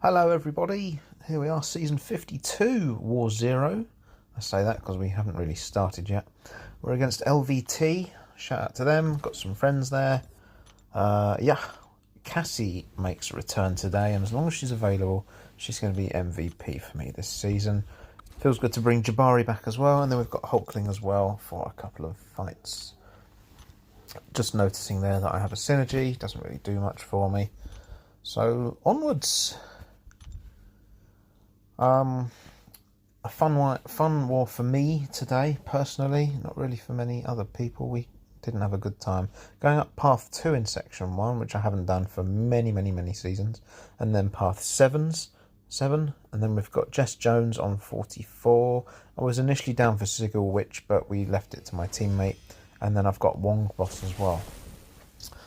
Hello everybody, here we are, season 52, War Zero. I say that because we haven't really started yet. We're against LVT, shout out to them, got some friends there. Yeah, Cassie makes a return today, and as long as she's available, she's going to be MVP for me this season. Feels good to bring Jabari back as well, and then we've got Hulkling as well for a couple of fights. Just noticing there that I have a synergy, doesn't really do much for me. So, onwards. A fun war for me today, personally, not really for many other people. We didn't have a good time. Going up path 2 in section 1, which I haven't done for many seasons, and then path 7, and then we've got JessJones on 44. I was initially down for Sigil Witch, but we left it to my teammate, and then I've got Wong boss as well.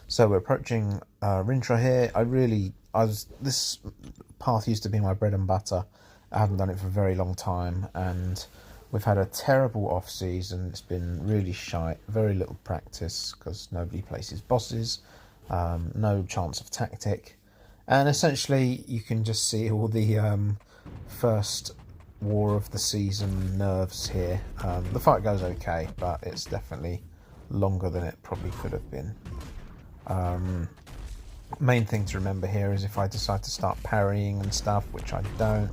So we're approaching Rintrah here. This path used to be my bread and butter. I haven't done it for a very long time, and we've had a terrible off-season. It's been really shite, very little practice because nobody places bosses, no chance of tactic, and essentially you can just see all the first war of the season nerves here. The fight goes okay, but it's definitely longer than it probably could have been. Main thing to remember here is if I decide to start parrying and stuff, which I don't,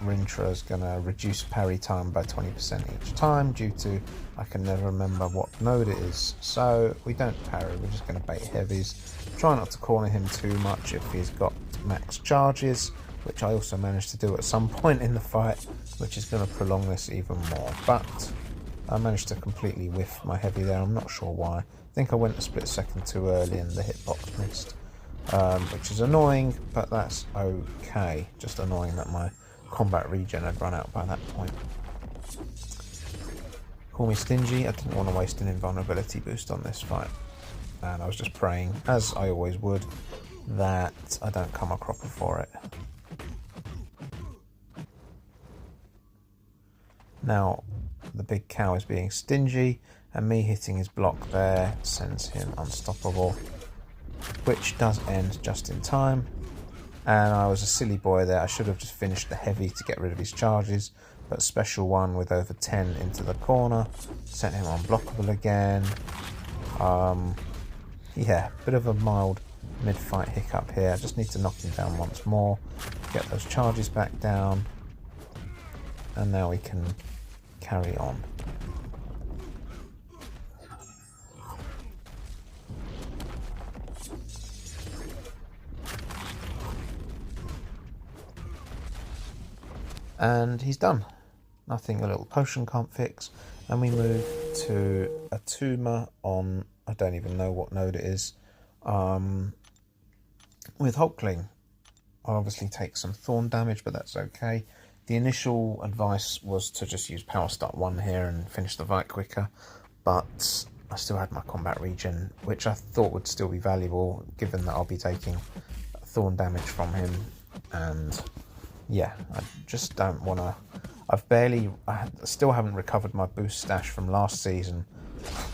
Rintrah is going to reduce parry time by 20% each time due to I can never remember what node it is. So we don't parry, we're just going to bait heavies. Try not to corner him too much if he's got max charges, which I also managed to do at some point in the fight, which is going to prolong this even more. But I managed to completely whiff my heavy there, I'm not sure why. I think I went a split second too early and the hitbox missed. Which is annoying, but that's okay. Just annoying that my combat regen had run out by that point. Call me stingy, I didn't want to waste an invulnerability boost on this fight. And I was just praying, as I always would, that I don't come a cropper for it. Now, the big cow is being stingy, and me hitting his block there sends him unstoppable, which does end just in time. And I was a silly boy there. I should have just finished the heavy to get rid of his charges, but special one with over 10 into the corner sent him unblockable again. Yeah, bit of a mild mid-fight hiccup here. I just need to knock him down once more, get those charges back down, and now we can carry on. And he's done. Nothing a little potion can't fix. And we move to Attuma on, I don't even know what node it is, with Hulkling. I'll obviously take some thorn damage, but that's okay. The initial advice was to just use Power Start 1 here and finish the fight quicker, but I still had my combat regen, which I thought would still be valuable given that I'll be taking thorn damage from him. And yeah, I just don't want to. I still haven't recovered my boost stash from last season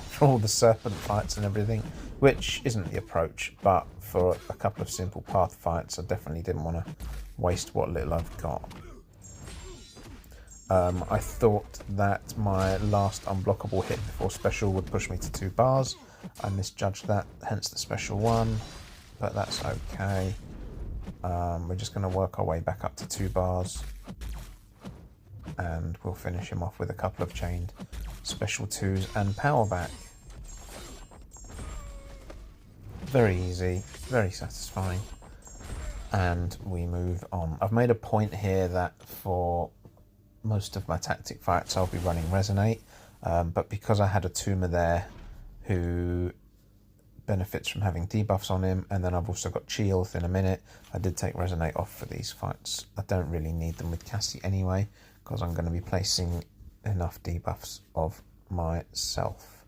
for all the serpent fights and everything, which isn't the approach, but for a couple of simple path fights, I definitely didn't want to waste what little I've got. I thought that my last unblockable hit before special would push me to 2 bars. I misjudged that, hence the special one, but that's okay. We're just going to work our way back up to 2 bars, and we'll finish him off with a couple of chained special 2s and power back. Very easy, very satisfying, and we move on. I've made a point here that for most of my tactic fights I'll be running Resonate, but because I had Attuma there who benefits from having debuffs on him, and then I've also got Chee'ilth in a minute, I did take Resonate off for these fights. I don't really need them with Cassie anyway, because I'm going to be placing enough debuffs of myself.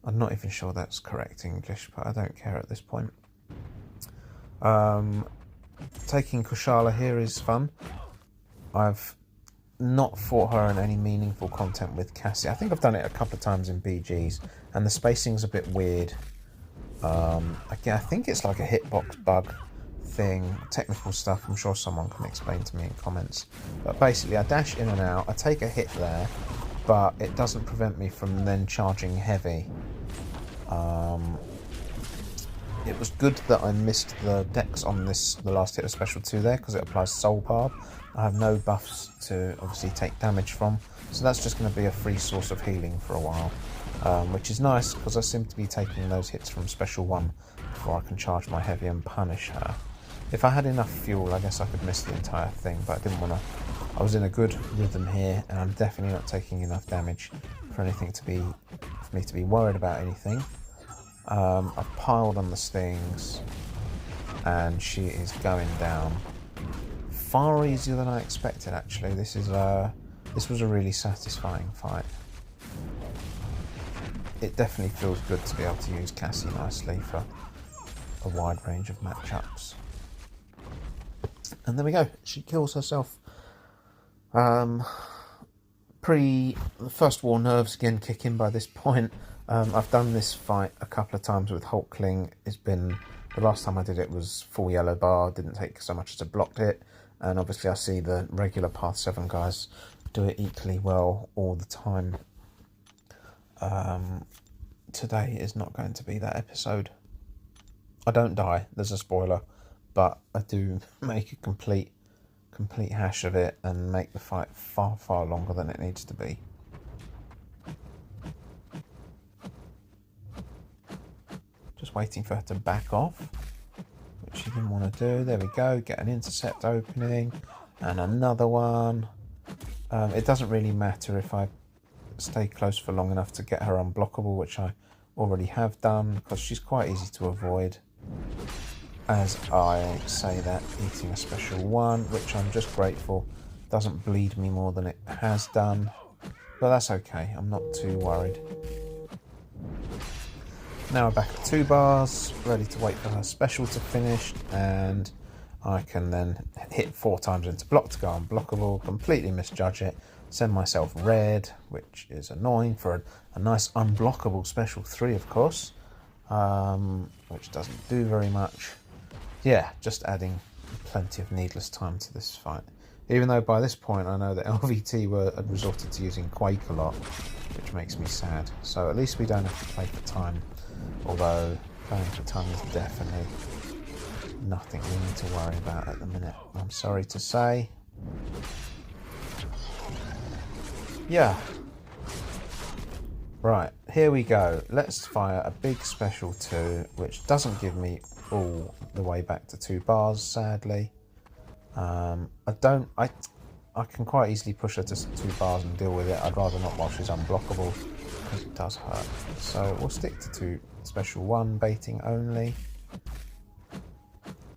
I'm not even sure that's correct English, but I don't care at this point. Taking Kushala here is fun. I've not fought her in any meaningful content with Cassie. I think I've done it a couple of times in BGs, and the spacing's a bit weird. I think it's like a hitbox bug thing, technical stuff, I'm sure someone can explain to me in comments. But basically I dash in and out, I take a hit there, but it doesn't prevent me from then charging heavy. It was good that I missed the dex on the last hit of Special 2 there, because it applies Soul Barb. I have no buffs to obviously take damage from, so that's just going to be a free source of healing for a while, which is nice because I seem to be taking those hits from Special 1 before I can charge my heavy and punish her. If I had enough fuel, I guess I could miss the entire thing, but I didn't want to. I was in a good rhythm here, and I'm definitely not taking enough damage for me to be worried about anything. I've piled on the stings, and she is going down. Far easier than I expected, actually. This was a really satisfying fight. It definitely feels good to be able to use Cassie nicely for a wide range of matchups. And there we go. She kills herself. The first war nerves again kick in by this point. I've done this fight a couple of times with Hulkling. The last time I did it was full yellow bar, didn't take so much as a blocked hit, and obviously I see the regular Path 7 guys do it equally well all the time. Today is not going to be that episode. I don't die, there's a spoiler, but I do make a complete hash of it and make the fight far, far longer than it needs to be. Just waiting for her to back off, which she didn't want to do. There we go, get an intercept opening, and another one. It doesn't really matter if I stay close for long enough to get her unblockable, which I already have done, because she's quite easy to avoid. As I say that, eating a Special 1, which I'm just grateful doesn't bleed me more than it has done, but that's okay, I'm not too worried. Now we're back at 2 bars, ready to wait for her special to finish, and I can then hit 4 times into block to go unblockable, completely misjudge it, send myself red, which is annoying for a nice unblockable Special 3, of course, which doesn't do very much. Yeah, just adding plenty of needless time to this fight. Even though by this point I know that LVT had resorted to using Quake a lot, which makes me sad. So at least we don't have to play for time. Although playing for time is definitely nothing we need to worry about at the minute, I'm sorry to say. Yeah. Right, here we go. Let's fire a big Special 2, which doesn't give me all the way back to 2 bars, sadly. I can quite easily push her to 2 bars and deal with it. I'd rather not while she's unblockable, because it does hurt. So we'll stick to 2 Special 1 baiting only.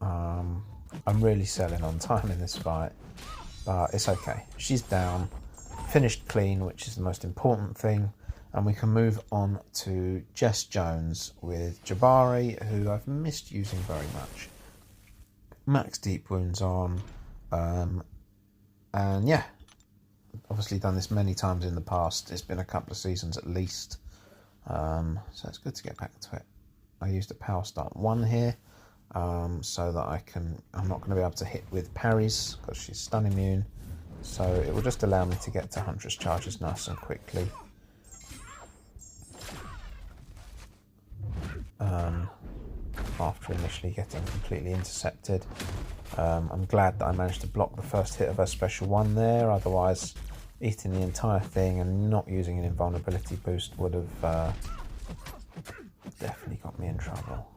I'm really selling on time in this fight, but it's okay. She's down, finished clean, which is the most important thing, and we can move on to JessJones with Jabari, who I've missed using very much. Max deep wounds on, and yeah, obviously done this many times in the past. It's been a couple of seasons at least, so it's good to get back to it. I used a power start 1 here, so that I'm not going to be able to hit with parries because she's stun immune, so it will just allow me to get to Huntress charges nice and quickly. After initially getting completely intercepted. I'm glad that I managed to block the first hit of her Special 1 there, otherwise eating the entire thing and not using an invulnerability boost would have definitely got me in trouble.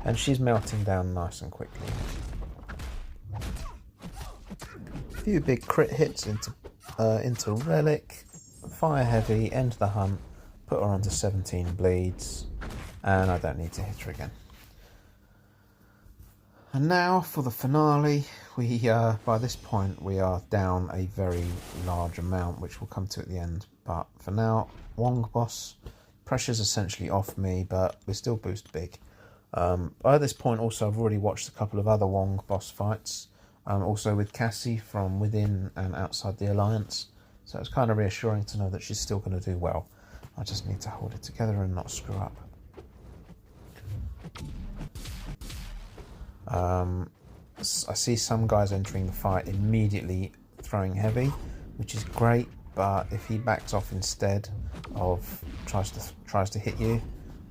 And she's melting down nice and quickly. A few big crit hits into Relic, fire heavy, end the hunt, put her onto 17 bleeds, and I don't need to hit her again. And now for the finale. By this point we are down a very large amount, which we'll come to at the end, but for now, Wong boss, pressure's essentially off me, but we still boost big. By this point also I've already watched a couple of other Wong boss fights. Also with Cassie from within and outside the alliance. So it's kind of reassuring to know that she's still going to do well. I just need to hold it together and not screw up. I see some guys entering the fight immediately throwing heavy, which is great, but if he backs off instead of tries to hit you,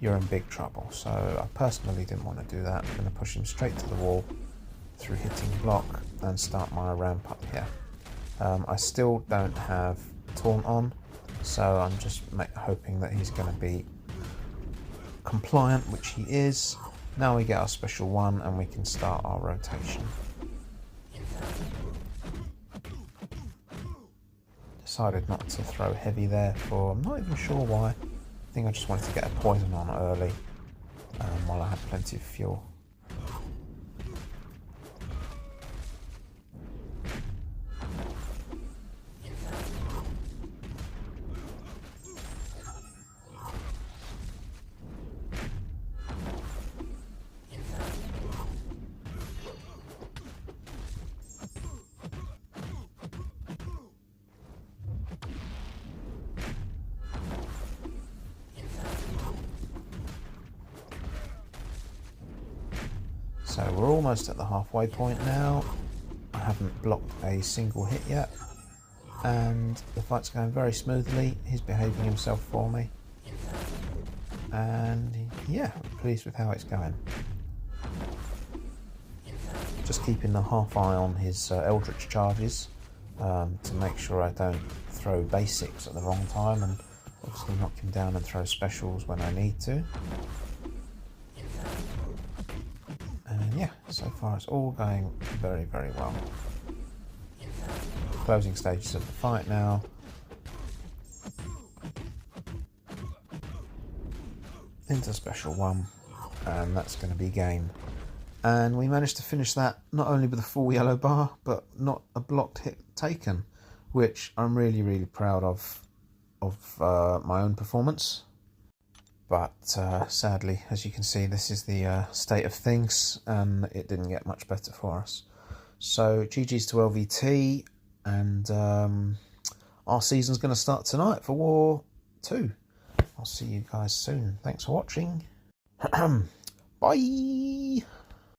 you're in big trouble. So I personally didn't want to do that. I'm going to push him straight to the wall through hitting block and start my ramp up here. I still don't have taunt on, so I'm just hoping that he's going to be compliant, which he is. Now we get our special one and we can start our rotation. Decided not to throw heavy there for, I'm not even sure why. I think I just wanted to get a poison on early while I had plenty of fuel. So we're almost at the halfway point now. I haven't blocked a single hit yet, and the fight's going very smoothly. He's behaving himself for me, and yeah, I'm pleased with how it's going. Just keeping the half eye on his Eldritch charges to make sure I don't throw basics at the wrong time, and obviously knock him down and throw specials when I need to. And yeah, so far it's all going very, very well. Closing stages of the fight now. Into special one, and that's going to be game. And we managed to finish that not only with a full yellow bar, but not a blocked hit taken, which I'm really, really proud of my own performance. But sadly, as you can see, this is the state of things, and it didn't get much better for us. So GG's to LVT, and our season's going to start tonight for War 2. I'll see you guys soon. Thanks for watching. Bye!